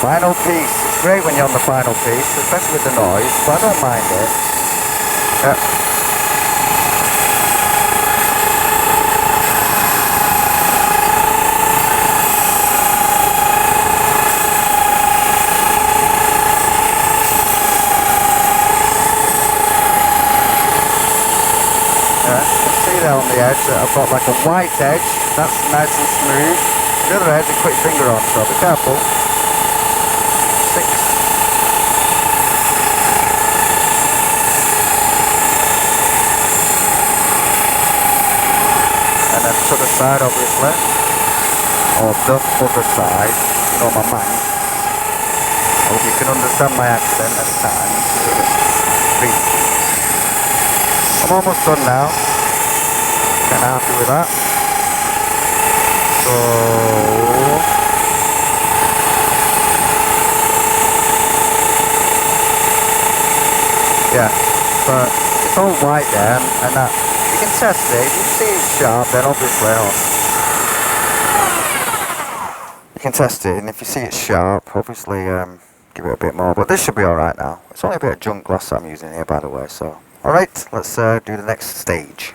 Final piece. It's great when you're on the final piece, especially with the noise, but I don't mind it. Yeah. There on the edge, I've got like a white edge, that's nice and smooth. The other edge, a quick finger on, so be careful. 6. And then to the side, obviously. Or the other side, you know my mind. I hope you can understand my accent at times. I'm almost done now. Kinda happy with that. So yeah, but it's all white there, and that you can test it. If you see it's sharp, then obviously you can test it, and if you see it's sharp, obviously give it a bit more. But this should be all right now. It's only a bit of junk glass I'm using here, by the way. So all right, let's do the next stage.